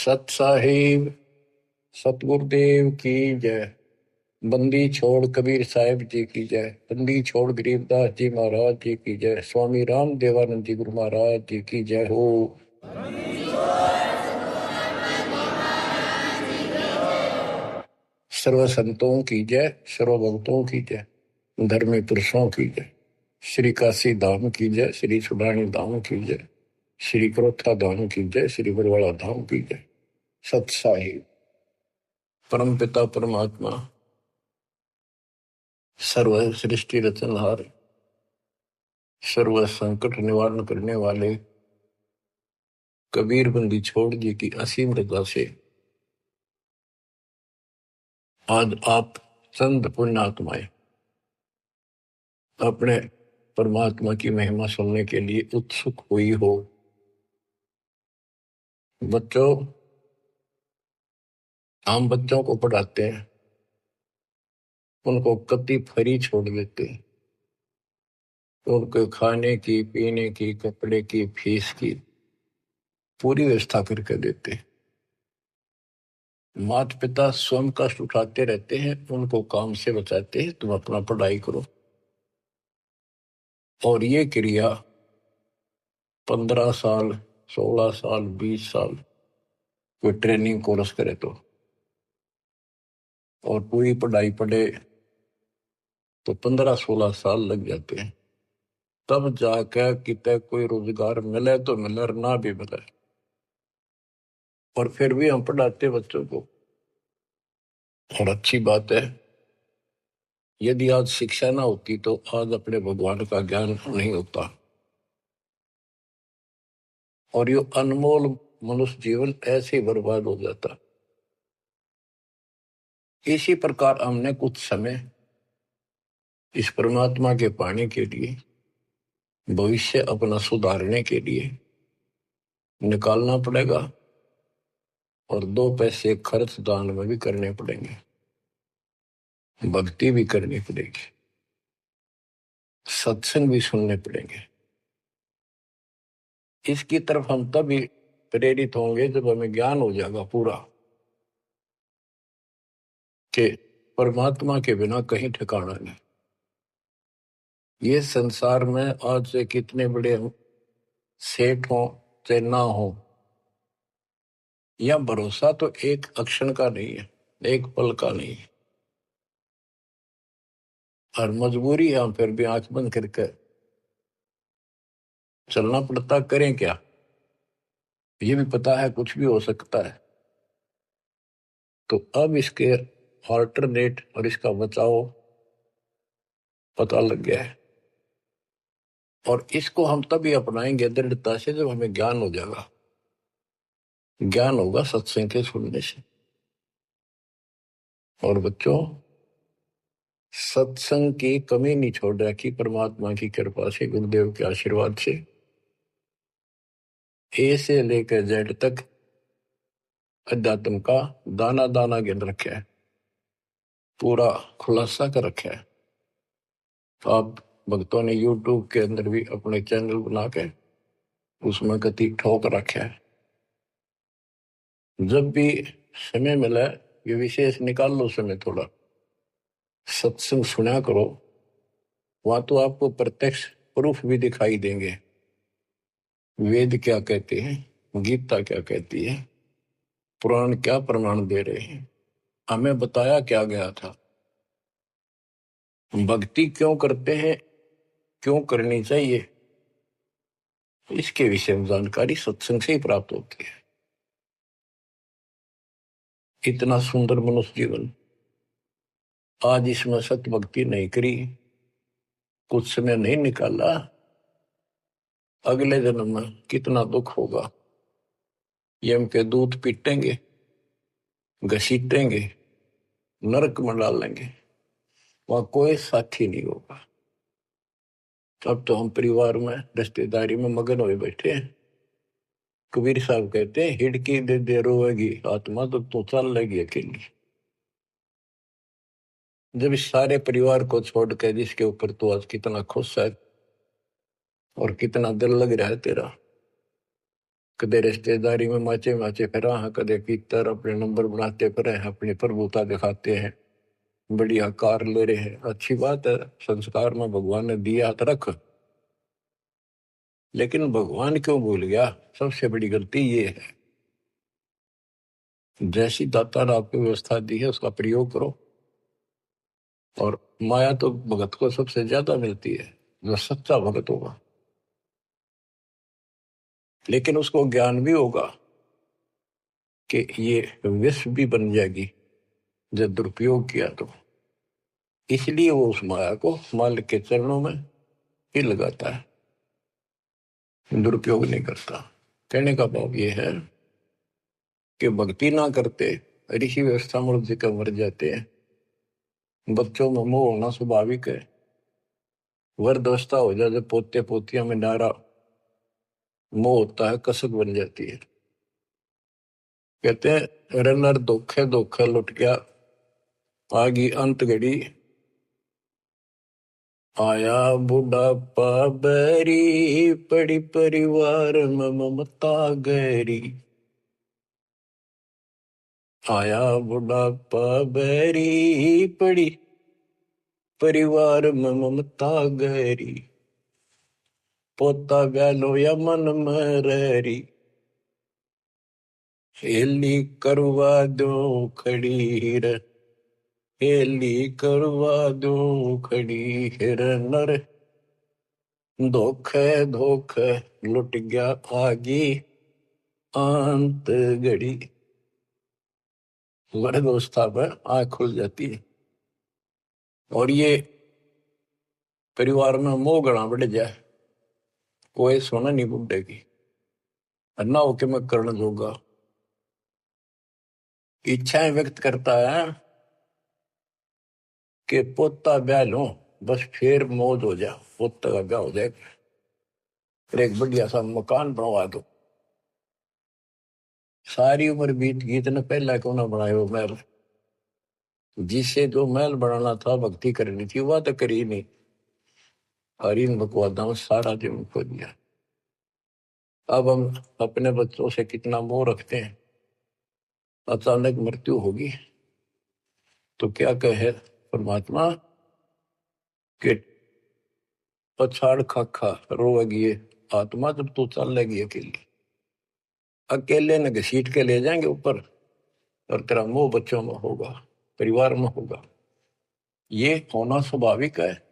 सत साहिब सतगुरुदेव की जय। बंदी छोड़ कबीर साहिब जी की जय। बंदी छोड़ गरीबदास जी महाराज जी की जय। स्वामी राम देवानंद जी गुरु महाराज जी की जय हो। सर्व संतों की जय, सर्व भक्तों की जय, धर्मी पुरुषों की जय। श्री काशी धाम की जय, श्री सुडानी धाम की जय, श्री क्रोथा धाम की जय, श्री बरवाड़ा धाम की जय। सत साहिब परम पिता परमात्मा सर्व सृष्टि रचनहार, सर्व संकट निवारण करने वाले कबीर बंदी छोड़ जी की असीम रजा से आज आप चंद पुण्यात्माएं अपने परमात्मा की महिमा सुनने के लिए उत्सुक हुई हो। बच्चों, हम बच्चों को पढ़ाते हैं, उनको कति फ्री छोड़ देते हैं, उनको खाने की, पीने की, कपड़े की, फीस की पूरी व्यवस्था करके देते हैं। माता पिता स्वयं कष्ट उठाते रहते हैं, उनको काम से बचाते हैं, तुम अपना पढ़ाई करो। और ये क्रिया 15 साल, 16 साल, 20 साल कोई ट्रेनिंग कोर्स करे तो, और पूरी पढ़ाई पढ़े तो 15-16 साल लग जाते हैं। तब जाकर कितने कोई रोजगार मिले तो मिले, और ना भी मिले। और फिर भी हम पढ़ाते बच्चों को। और अच्छी बात है, यदि आज शिक्षा ना होती तो आज अपने भगवान का ज्ञान नहीं होता, और ये अनमोल मनुष्य जीवन ऐसे ही बर्बाद हो जाता। इसी प्रकार हमने कुछ समय इस परमात्मा के पाने के लिए, भविष्य अपना सुधारने के लिए निकालना पड़ेगा, और 2 पैसे खर्च दान में भी करने पड़ेंगे, भक्ति भी करनी पड़ेगी, सत्संग भी सुनने पड़ेंगे। इसकी तरफ हम तभी प्रेरित होंगे जब हमें ज्ञान हो जाएगा पूरा कि परमात्मा के बिना कहीं ठिकाना नहीं। ये संसार में आज से कितने बड़े सेठ हो चाहे ना हो, या भरोसा तो एक अक्षण का नहीं है, एक पल का नहीं है। और मजबूरी है, हम फिर भी आंख बंद करके चलना पड़ता। करें क्या? ये भी पता है कुछ भी हो सकता है। तो अब इसके ऑल्टरनेट और इसका बचाव पता लग गया है, और इसको हम तभी अपनाएंगे दृढ़ता से जब हमें ज्ञान हो जाएगा। ज्ञान होगा सत्संग के सुनने से। और बच्चों, सत्संग की कमी नहीं छोड़ रखी परमात्मा की कृपा से, गुरुदेव के आशीर्वाद से। ए से लेकर जेड तक अध्यात्म का दाना दाना गिन रखा है, पूरा खुलासा कर रखा है। तो आप भक्तों ने यूट्यूब के अंदर भी अपने चैनल बना के उसमें कति ठोक रखा है। जब भी समय मिला, ये विशेष निकाल लो समय थोड़ा, सत्संग सुना करो। वहां तो आपको प्रत्यक्ष प्रूफ भी दिखाई देंगे। वेद क्या कहते हैं, गीता क्या कहती है, पुराण क्या प्रमाण दे रहे हैं, हमें बताया क्या गया था, भक्ति क्यों करते हैं, क्यों करनी चाहिए, इसके विषय में जानकारी सत्संग से ही प्राप्त होती है। इतना सुंदर मनुष्य जीवन, आज इसमें सत्य भक्ति नहीं करी, कुछ समय नहीं निकाला, अगले जन्म में कितना दुख होगा। यम के दूत पीटेंगे, घसीटेंगे, नरक में डालेंगे, वहां कोई साथी नहीं होगा। अब तो हम परिवार में, रिश्तेदारी में मगन हुए बैठे हैं। कबीर साहब कहते हैं, हिड़की दे दे रोएगी आत्मा तो तू चल लेगी अकेली। जब इस सारे परिवार को छोड़ के जिसके ऊपर तू आज कितना खुश है और कितना दिल लग रहा है तेरा, कदे रिश्तेदारी में माचे माचे फिरा है, कदे भीतर अपने नंबर बनाते फिरे हैं, अपनी प्रभुता दिखाते हैं, बढ़िया कार ले रहे हैं। अच्छी बात है, संस्कार में भगवान ने दिया तो रख, लेकिन भगवान क्यों भूल गया? सबसे बड़ी गलती ये है, जैसी दाता ने आपको व्यवस्था दी है उसका प्रयोग करो। और माया तो भगत को सबसे ज्यादा मिलती है, जो सच्चा भगत होगा। लेकिन उसको ज्ञान भी होगा कि ये विष भी बन जाएगी जब दुरुपयोग किया तो। इसलिए वो उस माया को मालिक के चरणों में ही लगाता है, दुरुपयोग नहीं करता। कहने का भाव ये है कि भक्ति ना करते ऋषि व्यवस्था मूर्ति का मर जाते हैं। बच्चों में मोह होना स्वाभाविक है। वृद्धावस्था हो जाए, जब पोते पोतियां में नारा मोह होता है, कसक बन जाती है। कहते हैं रनर धोखे धोखे लुट गया, आगी अंत घड़ी, आया बुढ़ापा बैरी, पड़ी परिवार में ममता गहरी। आया बुढ़ापा बैरी, पड़ी परिवार में ममता गहरी। पोता ब्यालो या मन मररी, हेली करवा दो खड़ी रे, हेली करवा दो खड़ी हिर नर। धोखे धोखे लुट गया आगी अंत घड़ी। वृद्धावस्था पर आंख खुल जाती है। और ये परिवार में मोह गणा बढ़ जाए, कोई सोना नहीं बुढ़े की, अन्ना होके मैं करना जोगा। इच्छाएं व्यक्त करता है कि पोता ब्याह लो, बस फिर मौज हो जाए, पोता का ब्याह हो जाए, फिर एक बढ़िया सा मकान बनवा दो। सारी उम्र बीत गई, इतने पहला क्यों ना बनाए वो महल? जिसे जो महल बनाना था, भक्ति करनी थी, वह तो करी नहीं। और इन बकवादा में सारा जीवन खो दिया। अब हम अपने बच्चों से कितना मोह रखते हैं। अचानक मृत्यु होगी तो क्या कहे परमात्मा कि पछाड़ खाखा रोएगी ये आत्मा, जब तू चल लेगी अकेली। अकेले न घसीट के ले जाएंगे ऊपर, और तेरा मोह बच्चों में होगा, परिवार में होगा। ये होना स्वाभाविक है।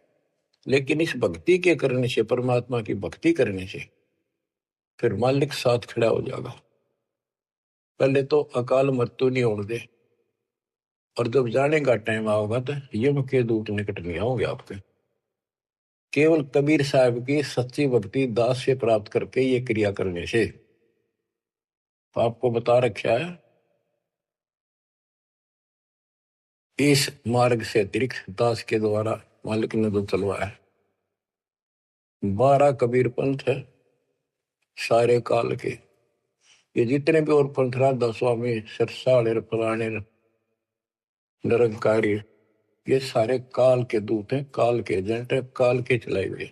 लेकिन इस भक्ति के करने से, परमात्मा की भक्ति करने से, फिर मालिक साथ खड़ा हो जाएगा। पहले तो अकाल मृत्यु नहीं होने दे, और जब जाने का टाइम आओगा तो यम के दूत निकट नहीं आओगे आपके। केवल कबीर साहब की सच्ची भक्ति दास से प्राप्त करके ये क्रिया करने से, तो आपको बता रखा है इस मार्ग से अतिरिक्त दास के द्वारा मालिक ने जो चलवाया है। 12 कबीर पंथ है सारे काल के। ये जितने भी और पंथ, राधा स्वामी, सरसाड़, फलाने, निरंकारी, ये सारे काल के दूत हैं, काल के एजेंट है, काल के चलाए हुए।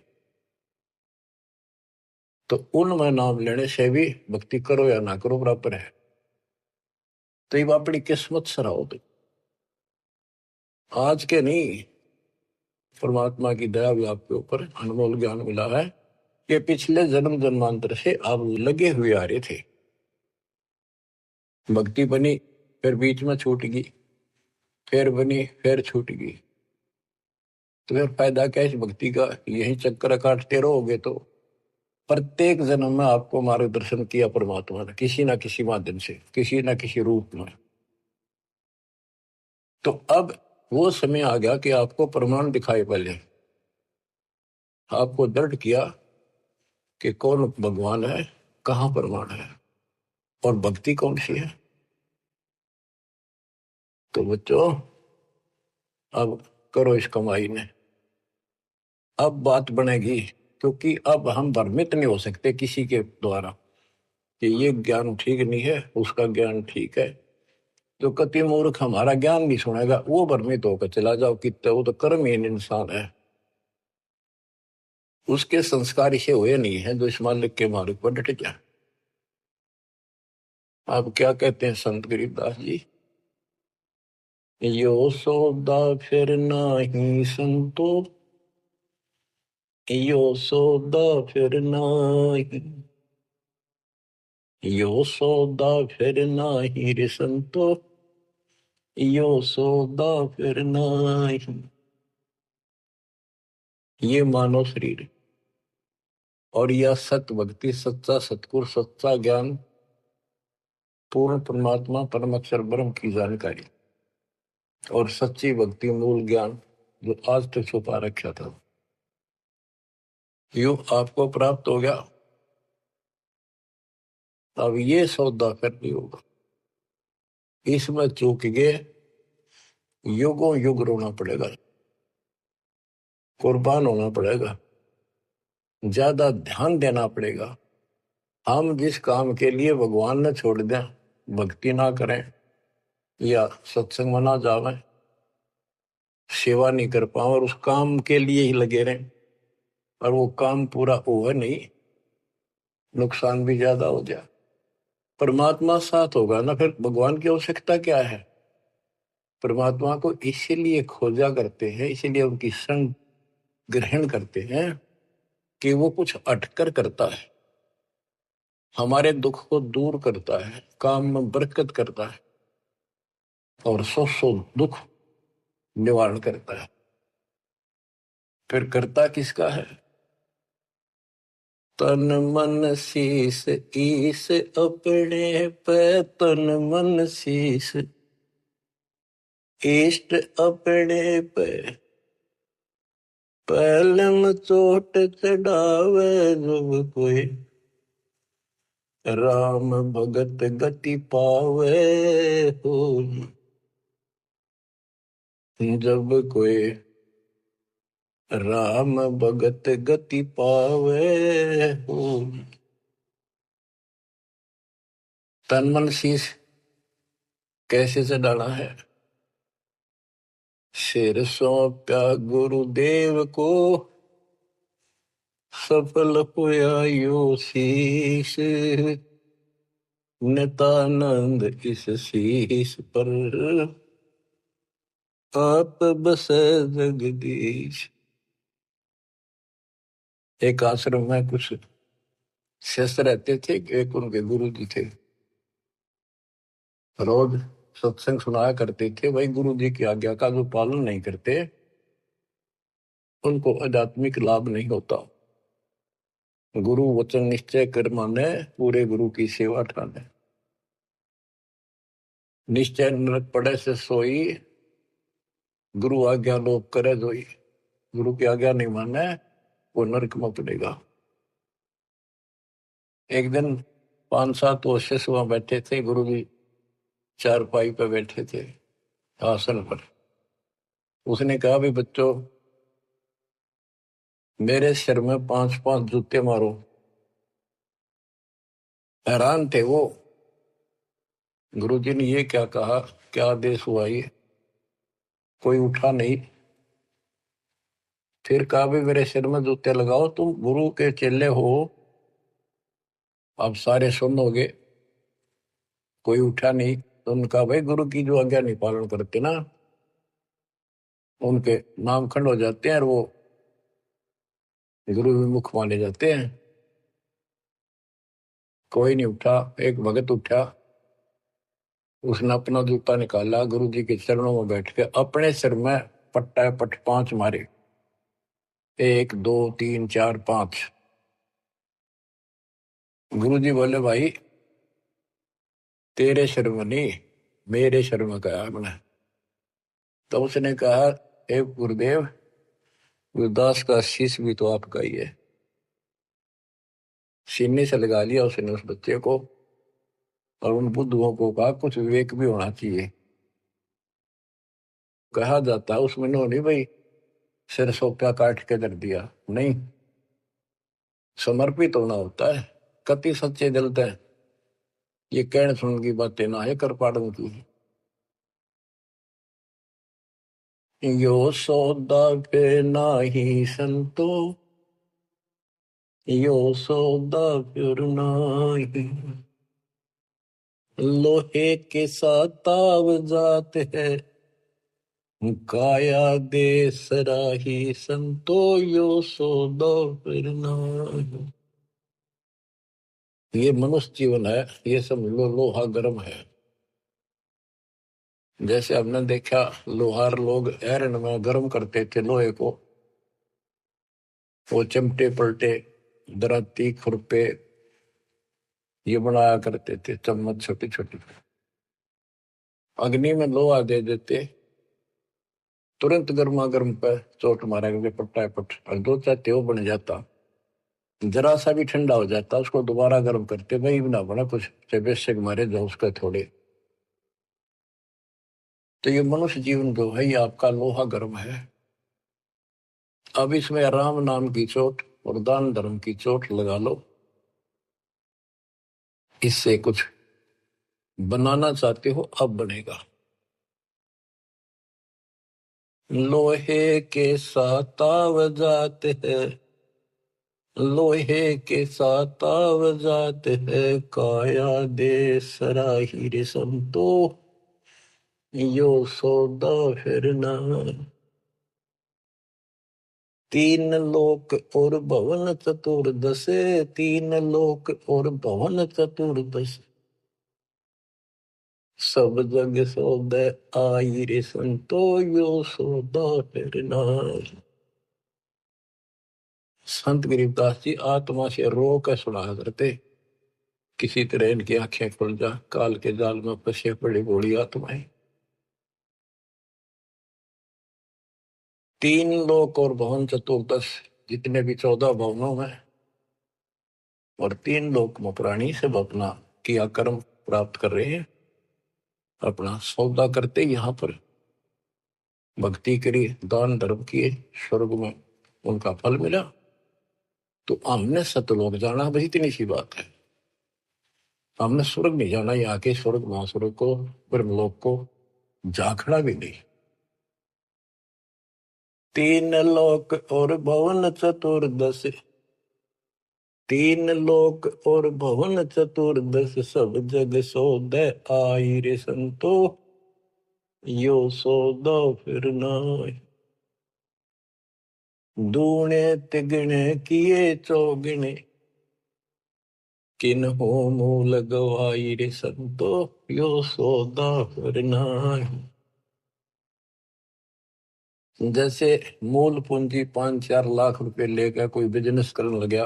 तो उनमें नाम लेने से भी भक्ति करो या ना करो बराबर है। तो ये अपनी किस्मत सराहो। तो आज के नहीं, परमात्मा की दया भी आपके ऊपर अनमोल ज्ञान मिला है कि पिछले जन्म जन्मांतर से आप लगे हुए आ रहे थे। भक्ति बनी, फिर बीच में छूट गई, फिर बनी, फिर छूट गई। तो फिर फायदा क्या इस भक्ति का? यही चक्कर काटते रहोगे तो प्रत्येक जन्म में आपको मार्गदर्शन किया परमात्मा ने, किसी ना किसी माध्यम से, किसी ना किसी रूप में। तो अब वो समय आ गया कि आपको प्रमाण दिखाए। पहले आपको दृढ़ किया कि कौन भगवान है, कहां प्रमाण है, और भक्ति कौन सी है। तो बच्चों, अब करो इस कमाई ने। अब बात बनेगी, क्योंकि अब हम भ्रमित नहीं हो सकते किसी के द्वारा कि ये ज्ञान ठीक नहीं है, उसका ज्ञान ठीक है। जो कति मूर्ख हमारा ज्ञान नहीं सुनेगा, वो भ्रमित होकर चला जाओ कितने, वो तो कर्महीन इंसान है। उसके संस्कार इसे हुए नहीं है जो इस मालिक के मार्ग पर डट जाए। आप क्या कहते हैं संत गरीबदास जी? यो सौदा फिर नाही संतो, यो सौदा फिर नाही, यो सौदा फिर नाही रे संतो, यो सौदा फिर नाही। ये मानव शरीर और यह सत भक्ति, सच्चा सतगुर, सच्चा ज्ञान, पूर्ण परमात्मा परम अक्षर ब्रह्म की जानकारी और सच्ची भक्ति मूल ज्ञान जो आज तक छुपा रखा था, यो आपको प्राप्त हो गया। अब ये सौदा फिर नहीं होगा, इसमें चूक गए, युगों युग रोना पड़ेगा, कुर्बान होना पड़ेगा, ज्यादा ध्यान देना पड़ेगा। हम जिस काम के लिए भगवान ने छोड़ दें, भक्ति ना करें या सत्संग में ना जावे, सेवा नहीं कर पाओ और उस काम के लिए ही लगे रहें और वो काम पूरा हुआ नहीं, नुकसान भी ज्यादा हो जाए, परमात्मा साथ होगा ना, फिर भगवान की आवश्यकता क्या है? परमात्मा को इसीलिए खोजा करते हैं, इसीलिए उनकी संग ग्रहण करते हैं कि वो कुछ अटकर करता है, हमारे दुख को दूर करता है, काम में बरकत करता है और सौ दुख निवारण करता है। फिर करता किसका है? तन मन शीस ईस अपने पे, तन मन शीस इष्ट अपने पे, पहलम चोट चढ़ावे जब कोई, राम भगत गति पावे हो, जब कोई राम भगत गति पावे हो। तन मन शीश कैसे से डाला है? सिर सौंप्या गुरुदेव को, सफल हुआ यो शीश, नितानंद इस शीश पर आप बसे जगदीश। एक आश्रम में कुछ शिष्य रहते थे, एक उनके गुरु जी थे, रोज सत्संग सुनाया करते थे। भाई गुरु जी की आज्ञा का जो पालन नहीं करते उनको आध्यात्मिक लाभ नहीं होता। गुरु वचन निश्चय कर माने, पूरे गुरु की सेवा ठाने, निश्चय नरक पड़े से सोई, गुरु आज्ञा लोप करे जोई। गुरु की आज्ञा नहीं माने वो नरक में पड़ेगा। एक दिन 5-7 वर्ष वहां बैठे थे, गुरु जी चारपाई पे बैठे थे आसन पर। उसने कहा भी बच्चों, मेरे सिर में 5-5 जूते मारो। हैरान थे वो, गुरु जी ने ये क्या कहा, क्या आदेश हुआ ये? कोई उठा नहीं। फिर कहा भी मेरे सिर में जूते लगाओ, तुम गुरु के चेले हो, अब सारे सुनोगे। कोई उठा नहीं। तो उनका भाई गुरु की जो आज्ञा नहीं पालन करते ना, उनके नाम खंड हो जाते हैं और वो गुरु विमुख माने जाते हैं। कोई नहीं उठा। एक भगत उठा, उसने अपना जूता निकाला, गुरु जी के चरणों में बैठ के अपने सिर में पट्टा पट 5 मारे। 1 2 3 4 5। गुरु जी बोले भाई तेरे सिर में नहीं, मेरे सिर में कहा हमने। तो उसने कहा हे गुरुदेव, गुरुदास का शीश भी तो आपका ही है। सीने से लगा लिया उसने उस बच्चे को और उन बुद्धुओं को कहा कुछ विवेक भी होना चाहिए। कहा जाता है उसमें नहीं भाई सिर सोप्या काट के कर दिया, नहीं, समर्पित होना होता है। कति सच्चे जलते हैं, ये कहने सुन की बातें ना है कर पाड़न की। यो सौदा पे नाही संतो, यो सौदा फिर नाही, लोहे के साथ ताव जात है, काया दे सराही संतो यो सौदा फिर नाहि। ये मनुष्य जीवन है, ये सब लोहा गर्म है। जैसे हमने देखा लोहार लोग आयरन में गर्म करते थे लोहे को, वो चिमटे पलटे दराती खुरपे ये बनाया करते थे, चम्मच छोटी छोटी। अग्नि में लोहा दे देते, तुरंत गर्मा गर्म पे चोट मारेंगे पट्टा पट, और दो चाहते वो बन जाता। जरा सा भी ठंडा हो जाता उसको दोबारा गर्म करते, वही ना बना कुछ बेशक मारे जो उसके थोड़े। तो ये मनुष्य जीवन जो है ये आपका लोहा गर्म है। अब इसमें राम नाम की चोट और दान धर्म की चोट लगा लो, इससे कुछ बनाना चाहते हो अब बनेगा। लोहे के साथ ताव जाते हैं, लोहे के साथ ताव जाते है, काया दे सराही रे संतो यो सौदा फिर ना। तीन लोक और भवन चतुर्दश, तीन लोक और भवन चतुर्दश, सब जग सौदे आई रे संतो यो सौदा फिर ना। संत गरीबदास जी आत्मा से रो कर सुना करते, किसी तरह इनकी आंखें खुल जा, काल के जाल में फंसे पड़ी बूढ़ी आत्माएं। तीन लोक और भवन चतुर्दश, जितने भी 14 भवनों में, और तीन लोक में प्राणी सब अपना किया कर्म प्राप्त कर रहे हैं, अपना सौदा करते यहाँ पर भक्ति करी, दान धर्म किए, स्वर्ग में उनका फल मिला। तो हमने सतलोक जाना, बस इतनी सी बात है। हमने स्वर्ग नहीं जाना, यहाँ के स्वर्ग महास्वर्ग को ब्रह्मलोक को झांकना भी नहीं। तीन लोक और भवन चतुर्दश, तीन लोक और भवन चतुर्दश, सब जग सौदे आई रे संतो यो सौदा फिर नाहि। दूणे तिगणे किए चौगुने, किन हो मूल गवाई रे संतो यो सौदा फिर नाहि। जैसे मूल पूंजी 5-4 लाख रुपए लेकर कोई बिजनेस करने लगा,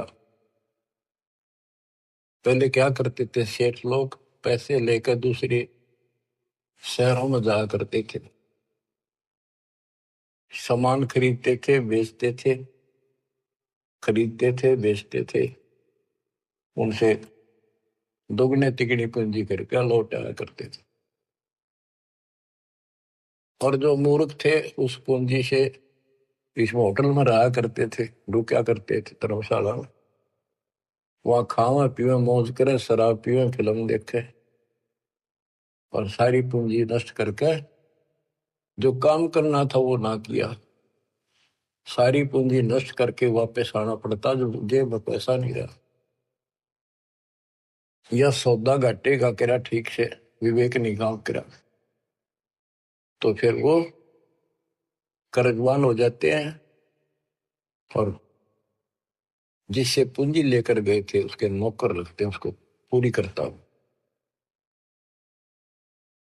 पहले क्या करते थे सेठ लोग, पैसे लेकर दूसरे शहरों में जाया करते थे, सामान खरीदते थे बेचते थे, खरीदते थे बेचते थे, उनसे दोगुने तिगुनी पूंजी करके लौट आया करते थे। और जो मूर्ख थे उस पूंजी से इस होटल में रहा करते थे, रुका करते थे धर्मशाला में, वहां खावा पीवे मौज करे, शराब पीवे, फिल्म देखे, और सारी पूंजी नष्ट करके जो काम करना था वो ना किया, सारी पूंजी नष्ट करके वापस आना पड़ता, जो जेब में पैसा नहीं रहा। यह सौदा घाटे का करा ठीक से, विवेक नहीं काम करा, तो फिर वो कर्जवान हो जाते हैं, और जिससे पूंजी लेकर गए थे उसके नौकर रखते हैं, उसको पूरी करता हूं।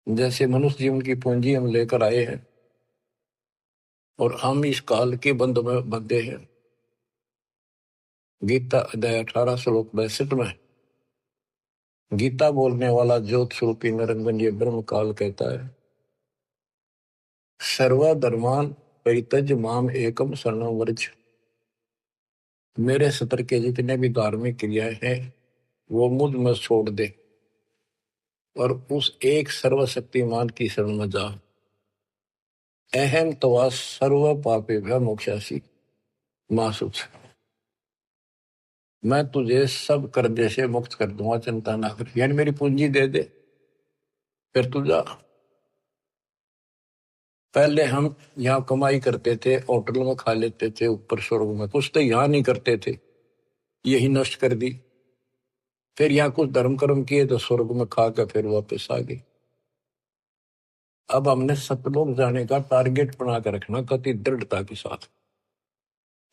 जैसे मनुष्य जीवन की पूंजी हम लेकर आए हैं, और हम इस काल के बंध में बंधे हैं। गीता अध्याय 18 श्लोक 62 में गीता बोलने वाला ज्योत स्वरूपी निरंजन ये ब्रह्म काल कहता है, सर्वधर्मान परित्यज माम एकम शरणं व्रज। मेरे सत्र के जितने भी धार्मिक क्रियाएं हैं वो मुझ में छोड़ दे, और उस एक सर्वशक्तिमान की शरण में जा। अहम तवा सर्व पापेभ्य मोक्षासी मां सुच। मैं तुझे सब कर्जे से मुक्त कर दूंगा, चिंता ना कर, यानी मेरी पूंजी दे दे फिर तू जा। पहले हम यहाँ कमाई करते थे, होटल में खा लेते थे, ऊपर स्वर्ग में कुछ तो यहाँ नहीं करते थे, यही नष्ट कर दी। फिर यहाँ कुछ धर्म कर्म किए तो स्वर्ग में खा के फिर वापस आ गई। अब हमने सतलोक जाने का टारगेट बना कर रखना कति दृढ़ता के साथ।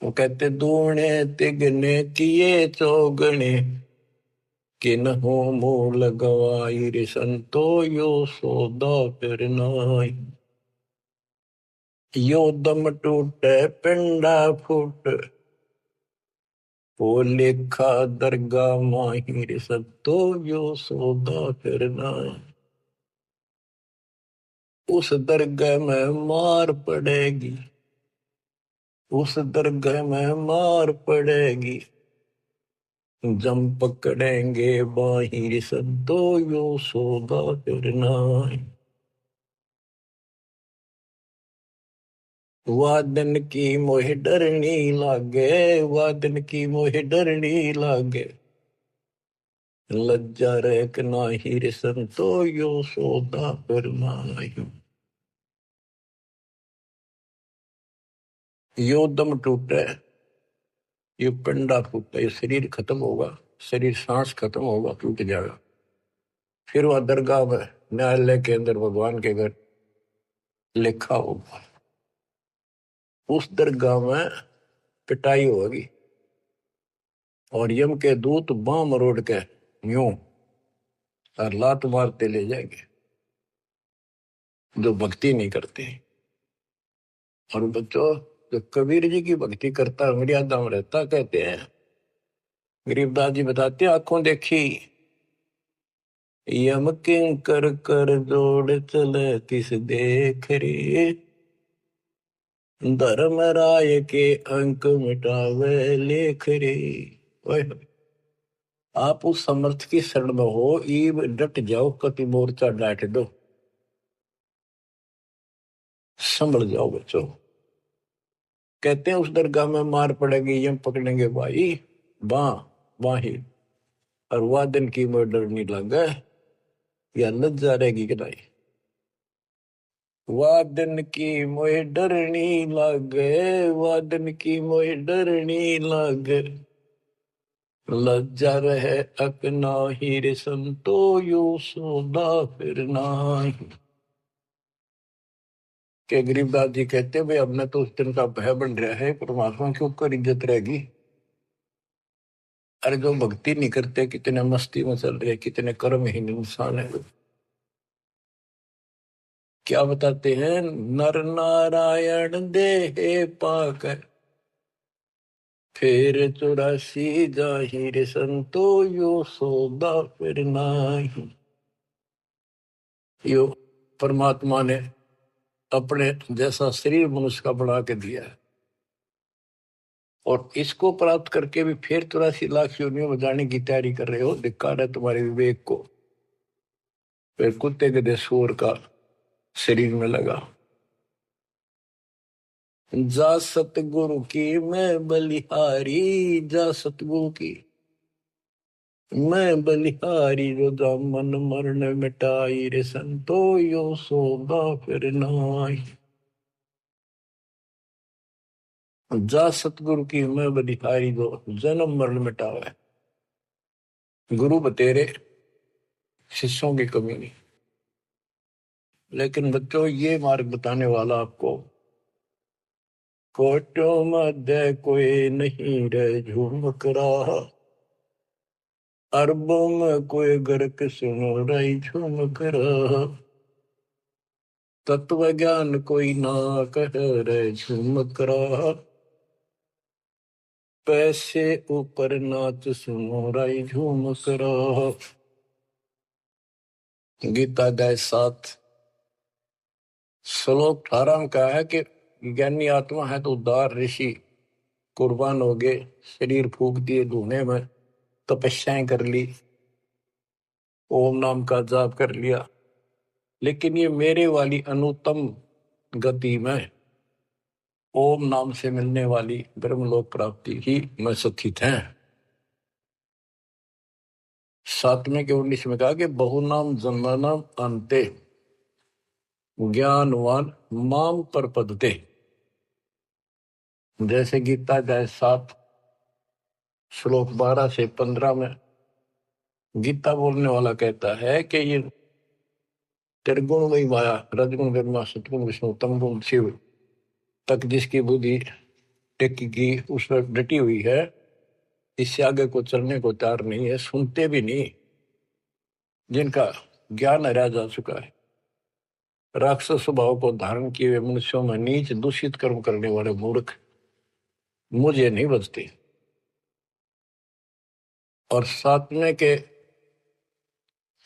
वो कहते दूने तिगने किए चौगने किन हो मूल गवाई रे संतो यो सौदा फिर नाई। यो दम टूटे पिंडा फूट वो लेखा दरगा माहिर सत्तो यो सौदा फिर नाई। उस दरगाह में मार पड़ेगी, उस दरगाह में मार पड़ेगी, जम पकड़ेंगे बाहिर सद्दो यो सौदा करना। वादन की मोह डरनी लागे, वादन की मोह डरनी लागे, लज्जा रेक नाहिर संतो यो सौदा करना। यो दम टूटे, ये पिंडा फूटे, ये शरीर खत्म होगा, शरीर सांस खत्म होगा, टूट जाएगा। फिर वह दरगाह में न्यायालय के अंदर भगवान के घर लिखा होगा। उस दरगाह में पिटाई होगी और यम के दूत बां मरोड़ के यूं और लात मारते ले जाएंगे जो भक्ति नहीं करते। और बच्चों, जो कबीर जी की भक्ति करता मर्यादा में रहता, कहते हैं गरीबदास जी बताते, आंखों देखी यम किंकर कर जोड़ चले तिस देख रे, धर्म राय के अंक मिटावे लेख रे। ओए आप उस समर्थ की शरण में हो, ईब डट जाओ, कति मोर्चा डांट दो, संभल जाओ बच्चों। कहते हैं उस दरगाह में मार पड़ेगी, यम पकड़ेंगे भाई बां बाही, और वादन की मोह डरनी लगे, या लज्जा रहेगी कि नहीं। वादन की मोह डरनी लगे, वादन की मोह डरनी लगे, लज्जा रहे अकना हीर संतो यो सौदा फिर नाही। के गरीबदास जी कहते भाई हमने तो उस दिन का भय बन रहा है, परमात्मा के ऊपर इज्जत रहेगी। अरे जो भक्ति नहीं करते कितने मस्ती में चल रहे, कितने कर्महीन इंसान है। क्या बताते हैं, नर नारायण देह पाकर फिर 84 जाहिर संतो यो सौदा फिर नाही। यो परमात्मा ने अपने जैसा शरीर मनुष्य का बना के दिया है, और इसको प्राप्त करके भी फिर 84 लाख योनियों में जाने की तैयारी कर रहे हो। धिक्कार है तुम्हारे विवेक को। फिर कुत्ते गधे सूअर का शरीर में लगा। जा सतगुरु की मैं बलिहारी, जा सतगुरु की मैं बलिहारी, जो दामन मरण मिटाई रे संतो यो सौदा फिर नाई। जा सतगुरु की मैं बलिहारी, जो जन्म मरण मिटावे। गुरु बतेरे, शिष्यों की कमी नहीं। लेकिन बच्चों, ये मार्ग बताने वाला आपको, कोटों मध्य कोई नहीं रे झूमक रहा, अरबों में कोई गर्क सुनो रही झूमक रहा, तत्व ज्ञान कोई ना कह रे झूमक रहा, पैसे ऊपर नाच सुनो रही झूमक रहा। गीता अध्याय 7 श्लोक 18 में कहा है कि ज्ञानी आत्मा है तो उदार ऋषि कुर्बान हो गए, शरीर फूक दिए धुएं में, तपस्याएं कर ली, ओम नाम का जाप कर लिया, लेकिन ये मेरे वाली अनुत्तम गति में ओम नाम से मिलने वाली ब्रह्मलोक प्राप्ति ही में सुखित हैं। 7वें के 19 में कहा कि बहुनाम जन्मनाम अंते ज्ञानवान माम पर पदते। जैसे गीता अध्याय 7 श्लोक 12 से 15 में गीता बोलने वाला कहता है कि ये त्रिगुण वही माया, रजगुण ब्रह्मा, सतगुण विष्णु, तमगुण शिव तक जिसकी बुद्धि टेकी की उस पर डटी हुई है, इससे आगे को चलने को तैयार नहीं है, सुनते भी नहीं, जिनका ज्ञान हरा जा चुका है। राक्षस स्वभाव को धारण किए हुए मनुष्यों में नीच दूषित कर्म करने वाले मूर्ख मुझे नहीं बचते। और सातवें के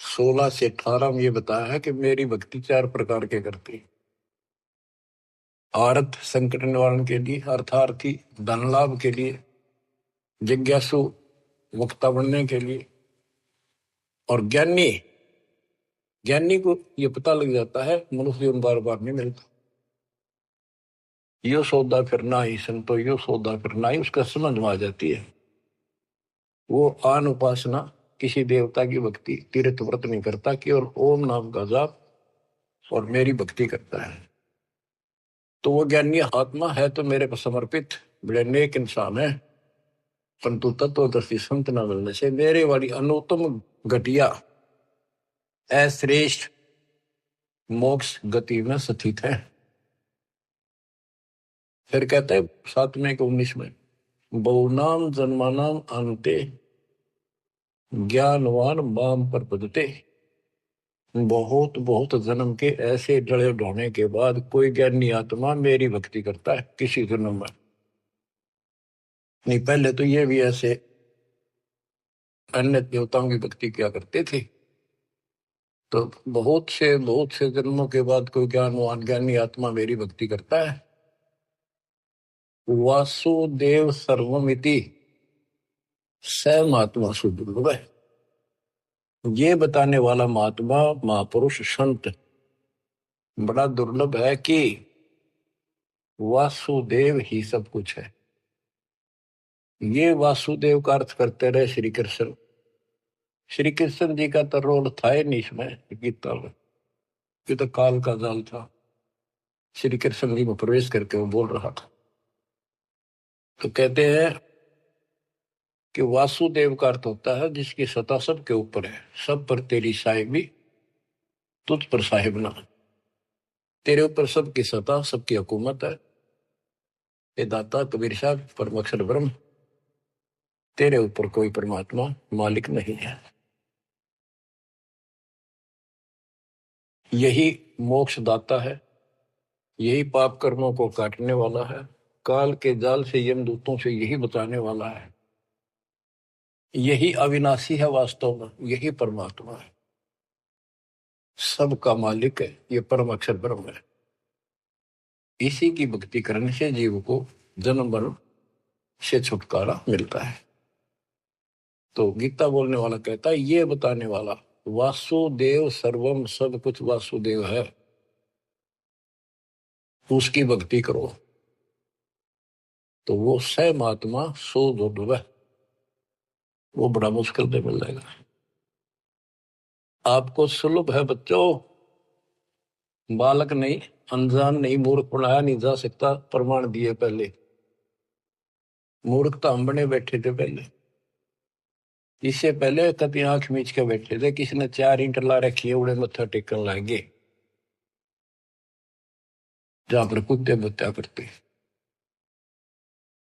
16 से 18 में ये बताया है कि मेरी भक्ति 4 प्रकार के करती। आर्थ संकट निवारण के लिए, अर्थार्थी धन लाभ के लिए, जिज्ञासु वक्ता बनने के लिए, और ज्ञानी ज्ञानी को ये पता लग जाता है मनुष्य जीवन बार बार नहीं मिलता। यो सौदा फिर ना ही संतो, यो सौदा फिर ना ही, उसका समझ में आ जाती है। वो आन उपासना, किसी देवता की भक्ति, तीर्थ व्रत नहीं करता, केवल ओम नाम का जाप और मेरी भक्ति करता है। तो वो ज्ञानी आत्मा है तो मेरे को समर्पित बड़े नेक इंसान है, परंतु तत्वदर्शी संत न मिलने से मेरे वाली अनुत्तम घटिया अश्रेष्ठ मोक्ष गति में स्थित है। फिर कहते हैं 7वें के 19 में, बहुनाम जन्मानाम अंते ज्ञानवान माम पर पदते। बहुत बहुत जन्म के ऐसे जड़े ढोने के बाद कोई ज्ञानी आत्मा मेरी भक्ति करता है किसी जन्म में। नहीं, पहले तो ये भी ऐसे अन्य देवताओं की भक्ति किया करते थे। तो बहुत से जन्मों के बाद कोई ज्ञानवान ज्ञानी आत्मा मेरी भक्ति करता है। वासुदेव सर्वमिति स महात्मा सुदुर्लभ है। ये बताने वाला महात्मा महापुरुष संत बड़ा दुर्लभ है कि वासुदेव ही सब कुछ है। ये वासुदेव का अर्थ करते रहे श्री कृष्ण। श्री कृष्ण जी का तो रोल था ही नहीं इसमें गीता में, ये तो काल का जाल था। श्री कृष्ण जी में प्रवेश करके वो बोल रहा था। तो कहते हैं कि वासुदेव का अर्थ होता है जिसकी सत्ता सबके ऊपर है, सब पर तेरी साहिबी, तुझ पर साहिब ना। तेरे ऊपर सबकी सत्ता, सबकी हुकूमत है। ये दाता कबीर साहब परम अक्षर ब्रह्म, तेरे ऊपर कोई परमात्मा मालिक नहीं है। यही मोक्ष दाता है, यही पाप कर्मों को काटने वाला है, काल के जाल से यमदूतों से यही बचाने वाला है। यही अविनाशी है, वास्तव में यही परमात्मा है, सबका मालिक है, ये परम अक्षर ब्रह्म है। इसी की भक्ति करने से जीव को जन्म मरण से छुटकारा मिलता है। तो गीता बोलने वाला कहता है, ये बताने वाला वासुदेव सर्वम, सब कुछ वासुदेव है, उसकी भक्ति करो तो वो स महात्मा सो दुर्लभ है, वो बड़ा मुश्किल से मिल जाएगा। आपको सुलभ है बच्चों, बालक नहीं, अनजान नहीं, मूर्ख पढ़ाया नहीं जा सकता, प्रमाण दिए पहले। मूर्ख तो हम बने बैठे थे पहले, इससे पहले कभी आंख मीच के बैठे थे, किसी ने 4 ईंट ला रखी है, उड़े मत्था टेकन लागे जहां पर कुत्ते बत्या करते।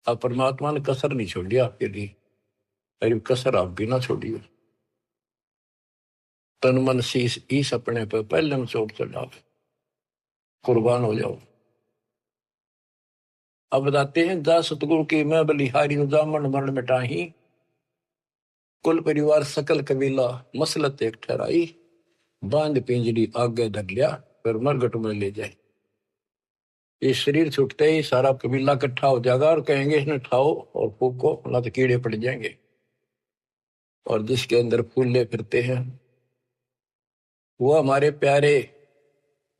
अब परमात्मा ने कसर नहीं छोड़ी आपके लिए, अरे कसर आप भी ना छोड़िए। तन मन शीश ईस अपने पे पहले में चोट चढ़ाओ, कुर्बान हो जाओ। अब बताते हैं, जा सतगुरु की मैं बलिहारी जामन मरण मिटाही, कुल परिवार सकल कबीला मसलत एक ठहराई, बांध पिंजरी आगे धर लिया, फिर मरगट में ले जाए। ये शरीर छूटते ही सारा कबीला इकट्ठा हो जाएगा और कहेंगे इन्हें ठाओ और फूको, ना तो कीड़े पड़ जाएंगे। और जिसके अंदर फूले फिरते हैं वो हमारे प्यारे,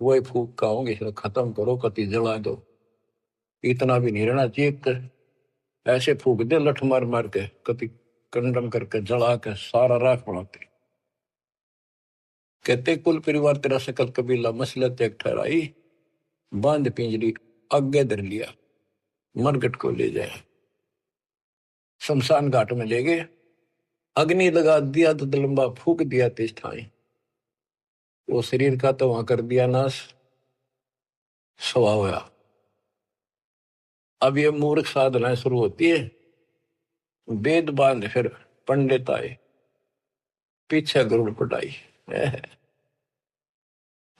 वो फूक का होंगे, खत्म करो, कति जला दो। इतना भी नहीं रहना चाहिए, ऐसे फूक दे लठ मार मार के, कति कंडम करके जला के सारा राख बनाते। कहते कुल परिवार तेरा सकल कबीला मसलत एक ठहराई, बांध पिंजरी आगे धर लिया, मरगट को ले जाए, शमशान घाट में ले गए। अग्नि लगा दिया तो लंबा फूक दिया तेज ठाई, वो शरीर का तो वहां कर दिया नाश, स्वभाव होया। अब ये मूर्ख साधना शुरू होती है, वेद बांध फिर पंडित आए, पीछे गरुड़ पटाई।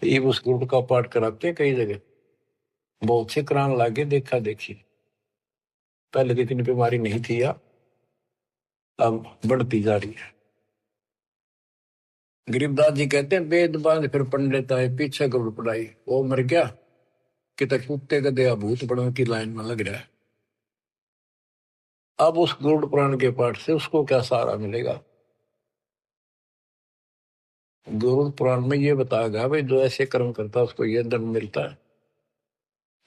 ये उस गरुड़ का पाठ कराते हैं कई जगह, बहुत से करान लागे, देखा देखी। पहले तो इतनी बीमारी नहीं थी या अब बढ़ती जा रही है। गरीबदास जी कहते हैं वेद बांध फिर पंडित आए, पीछे गरुड़ पटाई। वो मर गया कि तक कुत्ते का दया भूत बड़ों की लाइन में लग रहा है। अब उस गरुड़ पुराण के पाठ से उसको क्या सहारा मिलेगा? गरुड़ पुराण में ये बताया गया भाई, जो ऐसे कर्म करता है उसको ये दंड मिलता है,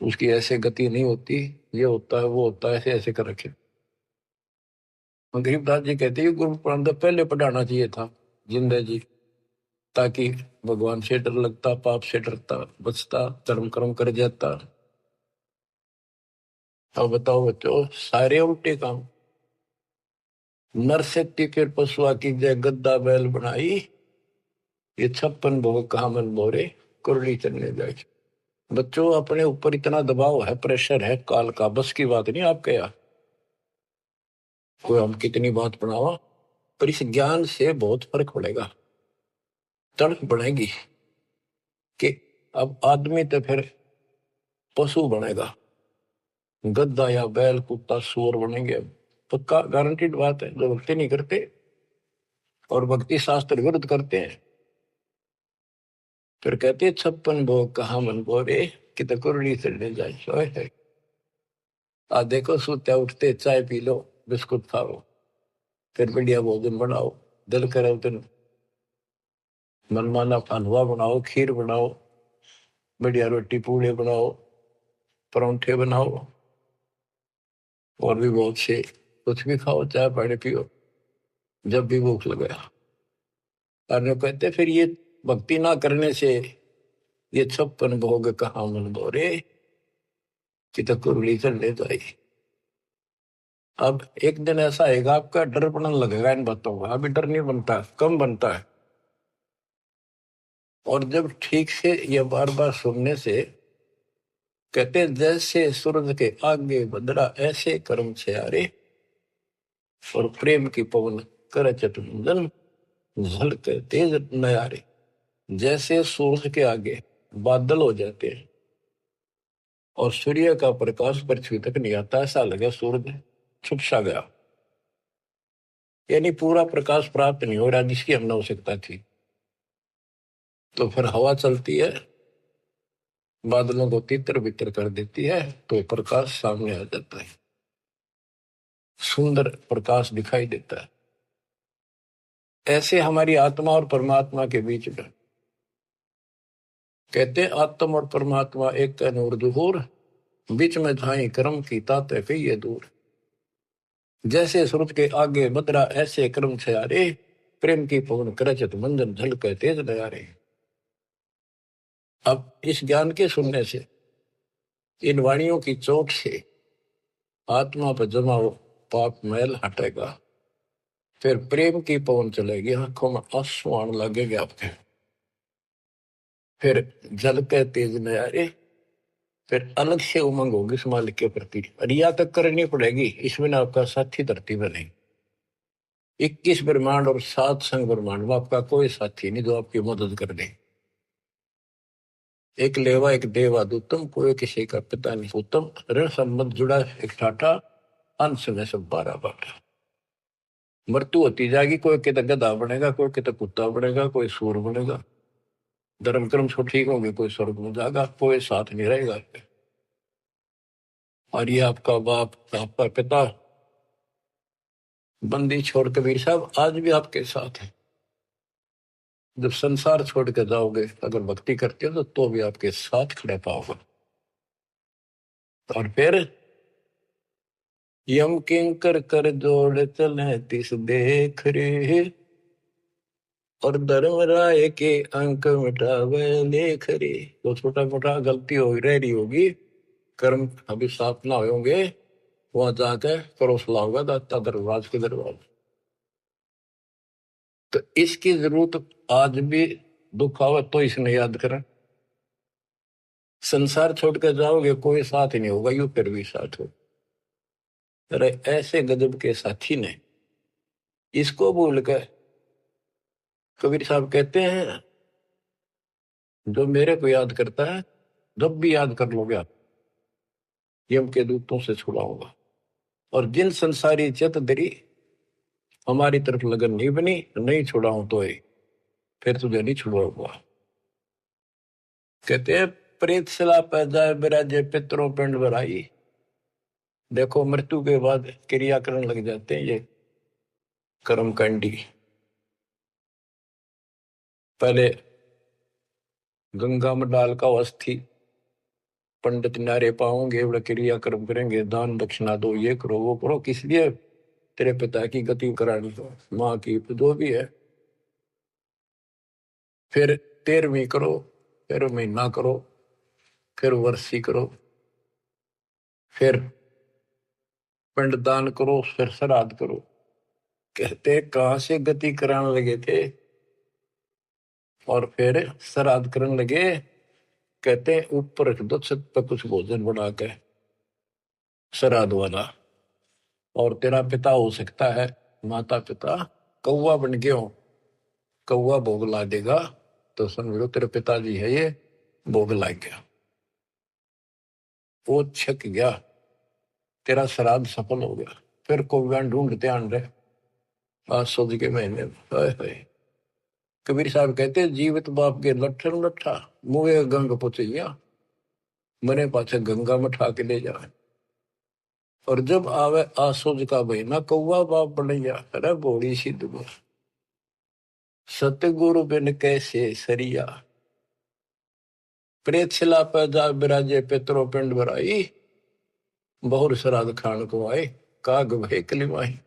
उसकी ऐसे गति नहीं होती, ये होता है वो होता है, ऐसे ऐसे कर रखे। गरीबदास जी कहते हैं गुरु पुराण तो पहले पढ़ाना चाहिए था जिंदा जी, ताकि भगवान से डर लगता, पाप से डरता, बचता, धर्म कर्म कर जाता। अब बताओ बच्चों, सारे उल्टे काम। नर से फिर पशुआ की जय गद्दा बैल बनाई, ये 56 भोग कहा मन मोरे, कुरली चलने जाए। बच्चों अपने ऊपर इतना दबाव है, प्रेशर है काल का, बस की बात नहीं आपके यहाँ। कोई हम कितनी बात बनावा, पर इस ज्ञान से बहुत फर्क पड़ेगा, तड़प बढ़ेगी कि अब आदमी तो फिर पशु बनेगा, गद्दा या बैल कुत्ता सूअर बनेंगे। पक्का गारंटीड बात है, जो भक्ति नहीं करते और भक्ति शास्त्र विरुद्ध करते हैं, फिर कहते हैं 56 भोग कहा मन बोरे, कि तो कुरली चढ़ने जाए। आज देखो सोते उठते चाय पी लो, बिस्कुट खाओ, फिर बढ़िया भोजन बनाओ, दिल करे तो मनमाना हलवा बनाओ, खीर बनाओ, बढ़िया रोटी पूड़े बनाओ, परोंठे बनाओ, और भी बहुत से कुछ भी खाओ, चाय पानी पियो जब भी भूख लगे। और कहते फिर ये भक्ति ना करने से ये 56 भोग कहाँ मन बोरे, कि तो कुरली चढ़ने जाए। अब एक दिन ऐसा आएगा आपका डर बनने लगेगा इन बातों का, अभी डर नहीं बनता, कम बनता है। और जब ठीक से ये बार बार सुनने से, कहते जैसे सूरज के आगे बदरा ऐसे कर्म से आरे, और प्रेम की पवन कर चतुंदन झलके तेज नयारे। जैसे सूरज के आगे बादल हो जाते हैं और सूर्य का प्रकाश पृथ्वी तक नहीं आता, ऐसा लगे सूरज छुप सा गया, यानी पूरा प्रकाश प्राप्त नहीं हो रहा जिसकी हमने आवश्यकता थी। तो फिर हवा चलती है, बादलों को तितर बितर कर देती है, तो प्रकाश सामने आ जाता है, सुंदर प्रकाश दिखाई देता है। ऐसे हमारी आत्मा और परमात्मा के बीच में, कहते हैं आत्मा और परमात्मा एक का नूर दुहूर, बीच में झाई कर्म की ताते कहिए दूर। जैसे सूरज के आगे बदरा ऐसे कर्म से आरे, प्रेम की पवन करचत मंजन झलके तेज नयारे। अब इस ज्ञान के सुनने से, इन वाणियों की चोट से आत्मा पर जमा हो पाप मैल हटेगा, फिर प्रेम की पवन चलेगी, आंखों में आंसू आने लगेंगे आपके, फिर जल के तेज नयारे, फिर अलग से उमंग होगी इस मालिक के प्रति। रिया तक करनी पड़ेगी, इसमें आपका साथी धरती में नहीं। 21 ब्रह्मांड और 7 संग ब्रह्मांड में आपका कोई साथी नहीं जो आपकी मदद कर दे। एक लेवा एक देवा दूतम, कोई किसी का पिता नहीं उत्तम, ऋण संबंध जुड़ा एक ठाठा, अंश में सब 12 बाटा। मृत्यु होती जाएगी, कोई कितना गधा बनेगा, कोई कितना कुत्ता बनेगा, कोई सूर बनेगा, धर्म कर्म सब ठीक होंगे, कोई स्वर्ग में जाएगा, कोई साथ नहीं रहेगा। और ये आपका बाप, आपका पिता, बंदी छोड़ कबीर साहब आज भी आपके साथ है। जब संसार छोड़ के जाओगे, अगर भक्ति करते हो तो भी आपके साथ खड़े पाओगे। और फिर यम किंकर कर जोड़ चले तिस देख रे, और धर्म राय के अंक मिटावे लेख रे। तो छोटा मोटा गलती हो रह रही होगी, कर्म अभी साफ ना होंगे, वहां जाके करो सलाह होगा दाता दरबार के दरबार। तो इसकी जरूरत आज भी दुख आवे तो इसने याद करें। संसार छोड़ कर जाओगे कोई साथ ही नहीं होगा, यू फिर भी साथ हो। अरे ऐसे गजब के साथी ने इसको भूल कर, कबीर साहब कहते हैं जो मेरे को याद करता है, जब भी याद कर लोगे आप, यम के दूतों से छुड़ाऊंगा। और जिन संसारी चित दरी हमारी तरफ लगन नहीं बनी, नहीं छुड़ाऊं तो फिर तुझे नहीं छुड़ाऊंगा। कहते हैं प्रेत सला पै जाए बिराजे पितरों पिंड भराई। देखो मृत्यु के बाद क्रिया करने लग जाते हैं ये कर्मकांडी। पहले गंगा में डाल का अस्थि पंडित नारे पाओगे, बड़ा क्रिया कर्म करेंगे, दान दक्षिणा दो, ये करो वो करो, किस लिए? तेरे पिता की गति करानी हो, माँ की जो भी है। फिर 13वीं करो, फिर महीना करो, फिर वर्षी करो, फिर पिंडदान करो, फिर श्राद्ध करो। कहते कहां से गति कराने लगे थे और फिर श्राद्ध करने लगे। कहते ऊपर रख दो छत पर कुछ भोजन बना के श्राद्ध वाला, और तेरा पिता हो सकता है, माता पिता कौवा बन गए हो, कौवा भोग ला देगा तो समझ लो तेरे पिताजी है ये, भोग ला गया, वो छक गया, तेरा श्राद्ध सफल हो गया। फिर कौवा ढूंढते आन रहे आज सोच के महीने में। हाय हाय। कबीर साहब कहते जीवित बाप के लट्ठन लट्ठा मुँह गंग पुछिया, मरे पाछे गंगा में ठा के ले जाए। और जब आवे आसोज का महीना कौवा बाप बनैया। अरे बोली सिद्ध गुर सतगुरु बिन कैसे सरिया। प्रेत शिला पर जा बिराजे पितरों पिंड भराई, बहुर श्राद्ध खान को आए काग भय कलिमाई।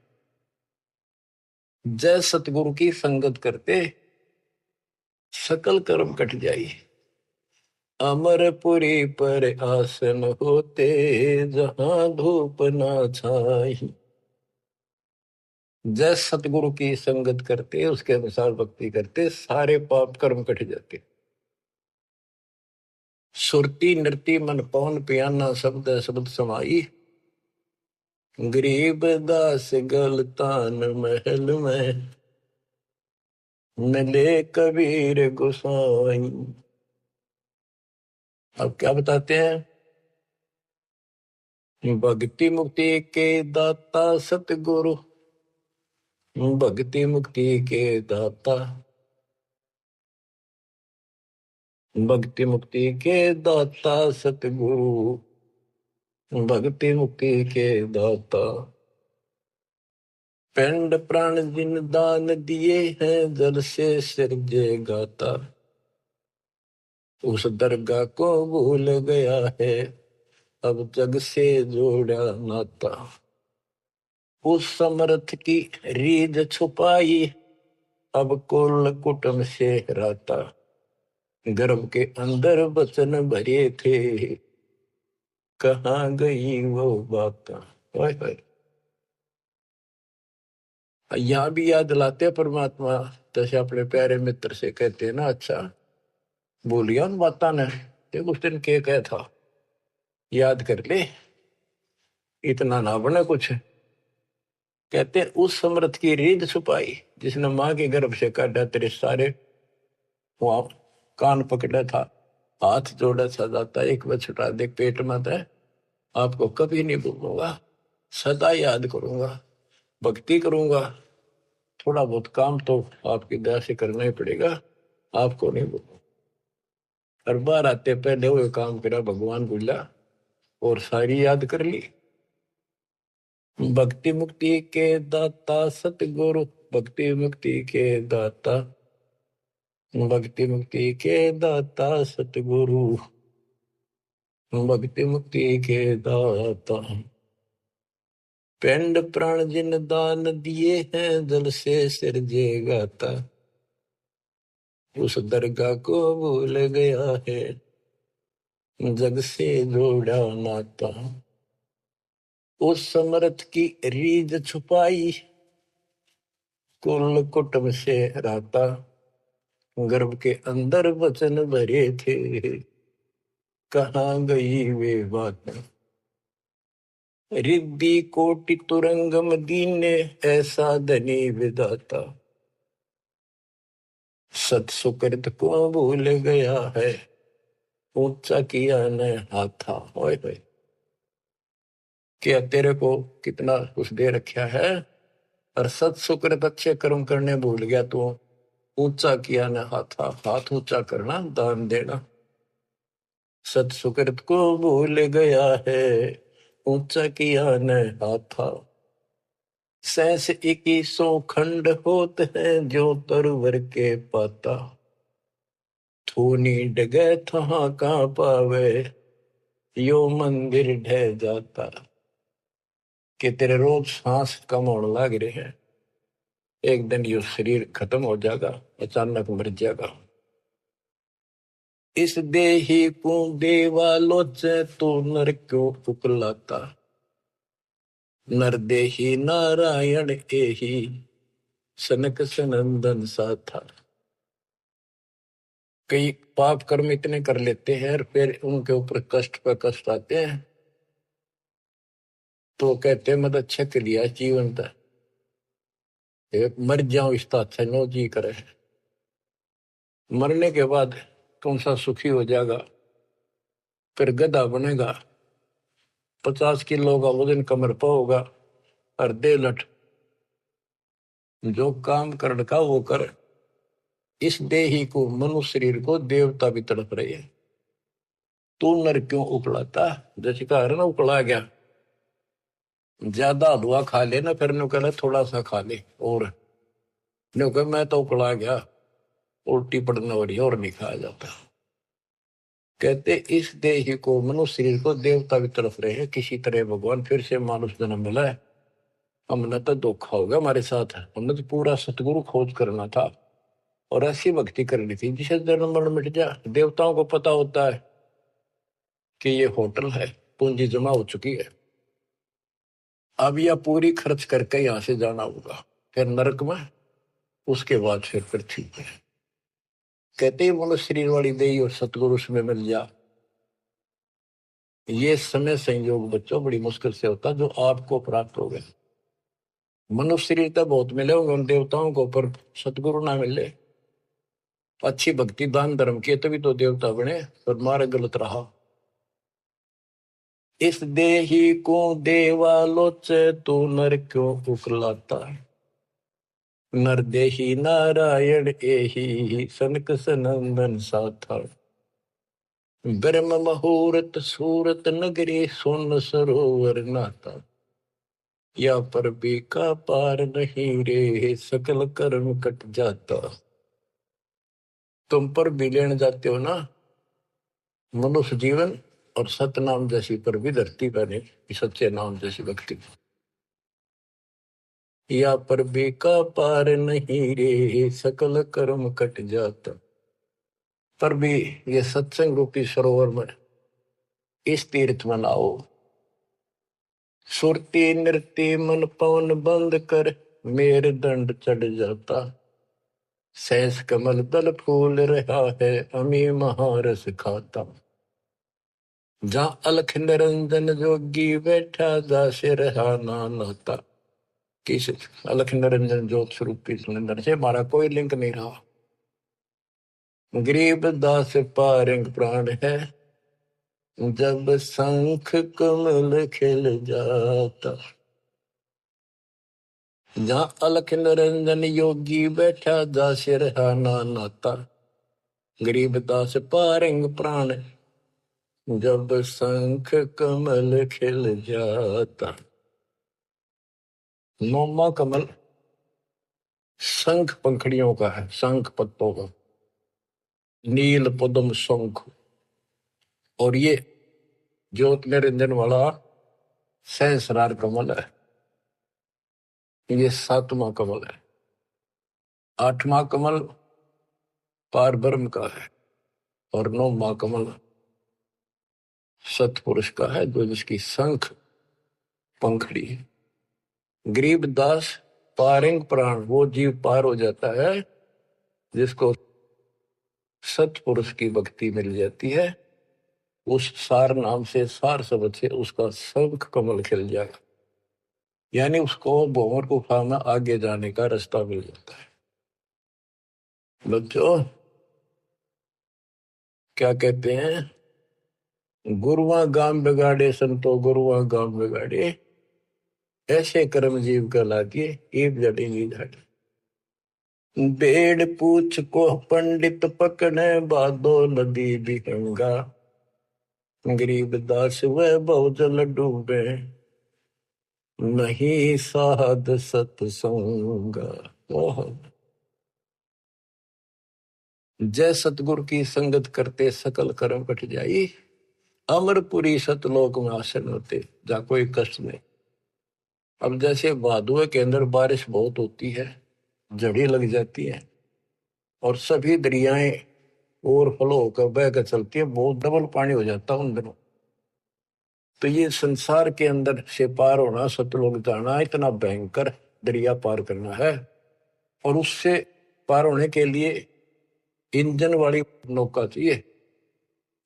जय सतगुरु की संगत करते सकल कर्म कट जाई। अमरपुरी पर आसन होते जहां धूप ना छाई। जय सतगुरु की संगत करते, उसके अनुसार भक्ति करते, सारे पाप कर्म कट जाते। सुरती नृती मन पवन पियाना शब्द शब्द समाई। गरीब दास गलतान महल में मिले कबीर गोसाई। अब क्या बताते हैं? भक्ति मुक्ति के दाता सतगुरु, भक्ति मुक्ति के दाता, भक्ति मुक्ति के दाता सतगुरु, भक्ति मुक्ति के दाता। पिंड प्राण जिन दान दिए हैं जल से सिरजे गाता। उस दरगाह को भूल गया है अब जग से जोड़ा नाता। उस समर्थ की रीझ छुपाई अब कुल कुटुंब से राता। गर्भ के अंदर बचन भरे थे कहाँ गई वो बात। यहाँ भी याद दिलाते परमात्मा, जैसे अपने प्यारे मित्र से कहते हैं ना, अच्छा बोलिया उन बात ने, देख उस दिन के कह था, याद कर ले, इतना ना बने कुछ। कहते उस समर्थ की रीढ़ छुपाई जिसने माँ के गर्भ से काटा, तेरे सारे वहां कान पकड़ा था, हाथ जोड़ा था, जाता एक बार छुटा दे पेट में था। आपको कभी नहीं भूलूंगा, सदा याद करूंगा, भक्ति करूंगा। थोड़ा बहुत काम तो आपकी दया से करना ही पड़ेगा, आपको नहीं भूलूंगा। हर बार आते पहले वो काम करा, भगवान बोला और सारी याद कर ली। भक्ति मुक्ति के दाता सतगुरु, भक्ति मुक्ति के दाता, भक्ति मुक्ति के दाता सतगुरु, भक्ति मुक्ति के दाता। पिंड प्राण जिन दान दिए हैं जल से सिरजे गाता। उस दरगाह को भूल गया है जग से जोड़ा नाता। उस समर्थ की रीझ छुपाई कुल कुटुंब से राता, गर्भ के अंदर वचन भरे थे, कहाँ गई वे बात। रिद्धि कोटि तुरंगम दीने, ऐसा धनी विधाता। सत सुकृत को भूल गया है, ऊंचा किया न हाथा। ओए होए, क्या तेरे को कितना कुछ दे रखा है, और सत सुकृत अच्छे कर्म करने भूल गया तू। ऊंचा किया न हाथा, हाथ ऊंचा करना, दान देना। सत सुकृत को भूल गया है, ऊंचा किया न हाथा। सहस 2100 खंड होत है, जो तरवर के पाता। थूनी डगे थहा का पावे, यो मंदिर ढह जाता। कि तेरे रोज सांस कम होने लग रहे हैं, एक दिन यो शरीर खत्म हो जाएगा, अचानक मर जाएगा। इस देही को देवा लोचे, तो नर क्यों उकलाता। नर देही नारायण एही, सनक सनंदन सा था। कई पाप कर्म इतने कर लेते हैं और फिर उनके ऊपर कष्ट पर कष्ट आते हैं, तो कहते हैं मत अच्छा कर लिया जीवन था, मर जाओ इसका अच्छा नो जी करे। मरने के बाद कौन सा सुखी हो जाएगा, फिर गधा बनेगा, 50 किलो का वजन कमर पर होगा, और दे लट जो काम कर का वो कर। इस देही को, मनुष्य शरीर को देवता भी तड़प रहे हैं, तू नर क्यों उकलाता। जैसे कहा ना उकला गया, ज्यादा हलवा खा ले ना, फिर नु कहना थोड़ा सा खा ले, और नु कह मैं तो उकला गया, उल्टी पड़ने वाली और नहीं खाया जाता। कहते इस देह को, मनुष्य शरीर को देवता भी तरफ रहे हैं, किसी तरह भगवान फिर से मानुष जन्म मिला है। हमने तो धोखा हो गया हमारे साथ, हमने तो पूरा सतगुरु खोज करना था और ऐसी भक्ति करनी थी जिसे जन्म मरण मिट जा। देवताओं को पता होता है कि ये होटल है, पूंजी जमा हो चुकी है, अब यह पूरी खर्च करके यहां से जाना होगा, फिर नरक में, उसके बाद फिर पृथ्वी पे। कहते ही मनुष्य शरीर वाली देही और सतगुरु में मिल जा। ये समय संयोग बच्चों बड़ी मुश्किल से होता जो आपको प्राप्त हो गया। मनुष्य शरीर तो बहुत मिले होंगे उन देवताओं को, पर सतगुरु ना मिले, अच्छी भक्ति दान धर्म किए तभी तो देवता बने, पर मार्ग गलत रहा। इस देही को देवा लोचे, तो नर क्यों उकलाता। नर देही नारायण एही, सनक सनंदन साथा। ब्रह्म मुहूर्त सूरत नगरी, सुन सरोवर नाता। या पर भी का पार नहीं रे, सकल कर्म कट जाता। तुम पर भी लेने जाते हो ना मनुष्य जीवन, और सतनाम जैसी पर भी धरती बने, सच्चे नाम जैसी भक्ति। या पर भी का पार नहीं रे, सकल कर्म कट जाता। पर भी ये सत्संग रूपी सरोवर में, इस तीर्थ में नाओ। सुरती नृत्य मन पवन बंद कर, मेरे दंड चढ़ जाता। सहस कमल दल फूल रहा है, अमी महारस खाता। जहाँ अलख निरंजन जोगी बैठा, दासे रहा नाता। किस अलख निरंजन ज्योत स्वरूप सुनिंदर से हमारा कोई लिंक नहीं रहा। गरीब दास पारंग प्राण है, जब शंख कमल खिल जाता। जहाँ अलख निरंजन योगी बैठा, दासे रहा नाता। गरीब दास पारंग प्राण, जब शंख कमल खिल जाता। नौमा कमल शंख पंखड़ियों का है, शंख पत्तों का, नील पद्म शंख। और ये ज्योत निरंजन वाला सहस्रार कमल है, ये 7वां कमल है। 8वां कमल पार ब्रह्म का है, और 9वां कमल सतपुरुष का है, जो जिसकी शंख पंखड़ी है। गरीब दास पारंग प्राण वो जीव पार हो जाता है जिसको सतपुरुष की भक्ति मिल जाती है। उस सार नाम से, सार शब्द से उसका शंख कमल खिल जाएगा, यानी उसको भंवर गुफा में आगे जाने का रास्ता मिल जाता है। बच्चों क्या कहते हैं, गुरुआ गाम बिगाड़े संतो गुरुआ गाम बिगाड़े, ऐसे कर्म जीव का लागे एक जड़ेगी झाड़ी। बेड़ पूछ को पंडित पकड़े बादो नदी बिहंगा, गरीब दास वह बहुजल डूबे नहीं साध सत्संगा। जय सतगुरु की संगत करते सकल कर्म कट जाई, अमरपुरी सतलोक में आसन होते जा कोई कष्ट नहीं। अब जैसे भादुए के अंदर बारिश बहुत होती है, जड़ी लग जाती है और सभी दरियाएं ओवरफ्लो होकर बह कर चलती है, बहुत डबल पानी हो जाता है उन दिनों। तो ये संसार के अंदर से पार होना, सतलोक जाना, इतना भयंकर दरिया पार करना है। और उससे पार होने के लिए इंजन वाली नौका चाहिए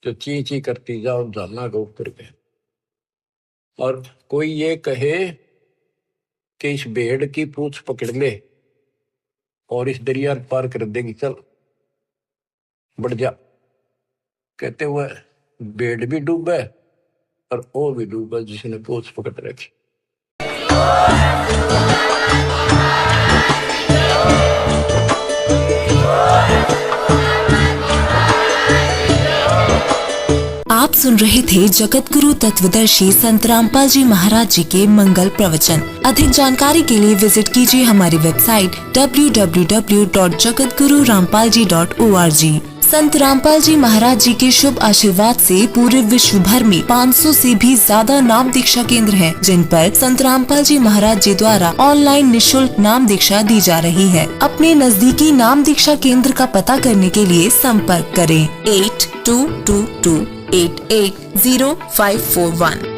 जो ची ची करती जाओ झालना के ऊपर के। और कोई ये कहे कि इस भेड़ की पूंछ पकड़ ले और इस दरिया पार कर देगी, चल बढ़ जा, कहते हुए भेड़ भी डूबे और वो भी डूबा जिसने पूंछ पकड़ रखी। आप सुन रहे थे जगत गुरु तत्वदर्शी संत रामपाल जी महाराज जी के मंगल प्रवचन। अधिक जानकारी के लिए विजिट कीजिए हमारी वेबसाइट www.jagatgururampalji.org। संत रामपाल जी महाराज जी के शुभ आशीर्वाद से पूरे विश्व भर में 500 से भी ज्यादा नाम दीक्षा केंद्र हैं, जिन पर संत रामपाल जी महाराज जी द्वारा ऑनलाइन निशुल्क नाम दीक्षा दी जा रही है। अपने नजदीकी नाम दीक्षा केंद्र का पता करने के लिए संपर्क करें 8222880541।